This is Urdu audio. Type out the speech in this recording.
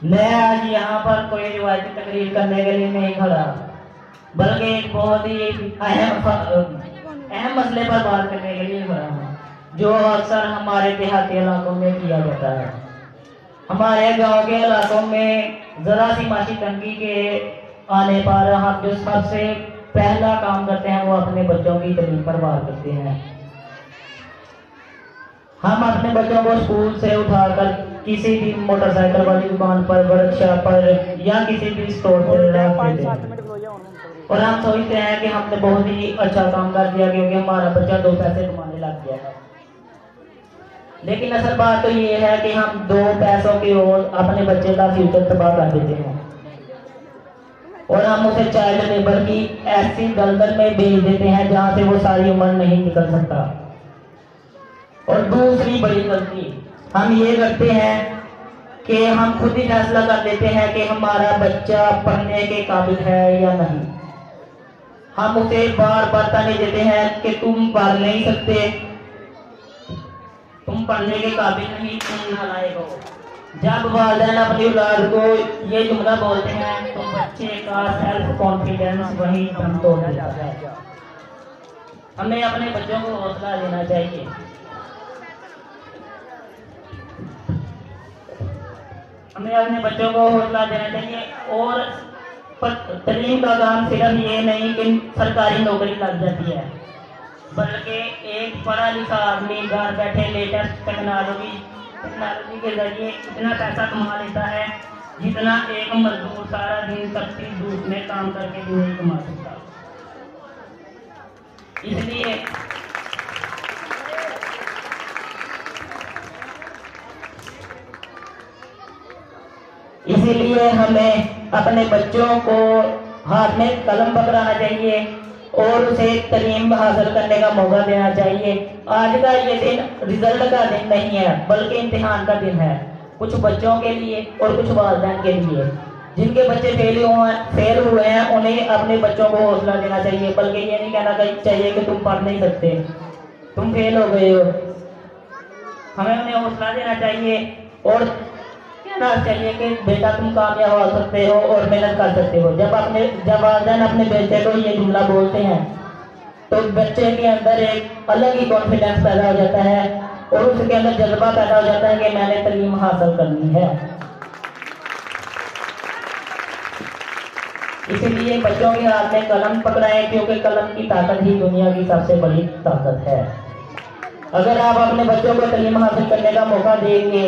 میں آج یہاں پر کوئی روایتی تقریر کرنے کے لیے نہیں کھڑا، بلکہ ایک بہت ہی اہم مسئلے پر بات کرنے کے لیے کھڑا ہوں، جو اکثر ہمارے دیہاتی علاقوں میں کیا جاتا ہے۔ ہمارے گاؤں کے علاقوں میں ذرا سی معاشی تنگی کے آنے پر ہم جو سب سے پہلا کام کرتے ہیں وہ اپنے بچوں کی تعلیم پر بات کرتے ہیں۔ ہم اپنے بچوں کو اسکول سے اٹھا کر کسی بھی موٹر سائیکل والی دکان پر، ورک شاپ پر یا کسی بھی اسٹور پر رکھ دیتے ہیں اور ہم سوچتے ہیں کہ ہم نے بہت ہی اچھا کام کر دیا کیونکہ ہمارا بچہ 2 پیسے کمانے لگ گیا ہے۔ لیکن اصل بات تو یہ ہے کہ ہم 2 پیسوں کی اور اپنے بچے کا فیوچر تباہ کر دیتے ہیں اور ہم اسے چائلڈ لیبر کی ایسی دلدل میں بھیج دیتے ہیں جہاں سے وہ ساری عمر نہیں نکل سکتا۔ اور دوسری بڑی غلطی ہم یہ کرتے ہیں کہ ہم خود ہی فیصلہ کر لیتے ہیں کہ ہمارا بچہ پڑھنے کے قابل ہے یا نہیں۔ ہم اسے بار بار تانے دیتے ہیں کہ تم پڑھ نہیں سکتے، تم پڑھنے کے قابل نہیں، تم نالائق ہو۔ جب والدین اپنی اولاد کو یہ جملہ بولتے ہیں تو بچے کا سیلف کانفیڈنس وہیں دم توڑ جاتا ہے۔ ہمیں اپنے بچوں کو حوصلہ دینا چاہیے۔ ہمیں اپنے بچوں کو حوصلہ دینا چاہیے اور تعلیم کا کام صرف یہ نہیں کہ سرکاری نوکری لگ جاتی ہے، بلکہ ایک پڑھا لکھا آدمی گھر بیٹھے لیٹسٹ ٹیکنالوجی کے ذریعے اتنا پیسہ کما لیتا ہے جتنا ایک مزدور سارا دن سختی دھوپ میں کام کر کے بھی نہیں کما سکتا۔ اسی لیے ہمیں اپنے بچوں کو ہاتھ میں قلم پکڑانا چاہیے اور اسے تعلیم حاصل کرنے کا موقع دینا چاہیے۔ آج کا یہ دن رزلٹ کا دن نہیں ہے بلکہ امتحان کا دن ہے، کچھ بچوں کے لیے اور کچھ والدین کے لیے۔ جن کے بچے فیل ہوئے ہیں انہیں اپنے بچوں کو حوصلہ دینا چاہیے، بلکہ یہ نہیں کہنا چاہیے کہ تم پڑھ نہیں سکتے، تم فیل ہو گئے ہو۔ ہمیں انہیں حوصلہ دینا چاہیے اور کہنا چاہیے کہ بیٹا تم کامیاب ہو سکتے ہو اور محنت کر سکتے ہو۔ جب والدین اپنے بیٹے کو یہ جملہ بولتے ہیں تو بچے کے اندر ایک الگ ہی کانفیڈنس پیدا ہو جاتا ہے اور اس کے اندر جذبہ پیدا ہو جاتا ہے کہ میں نے تعلیم حاصل کرنی ہے۔ اسی لیے بچوں کے ہاتھ میں قلم پکڑائیں کیونکہ قلم کی طاقت ہی دنیا کی سب سے بڑی طاقت ہے۔ اگر آپ اپنے بچوں کو تعلیم حاصل کرنے کا موقع دیں گے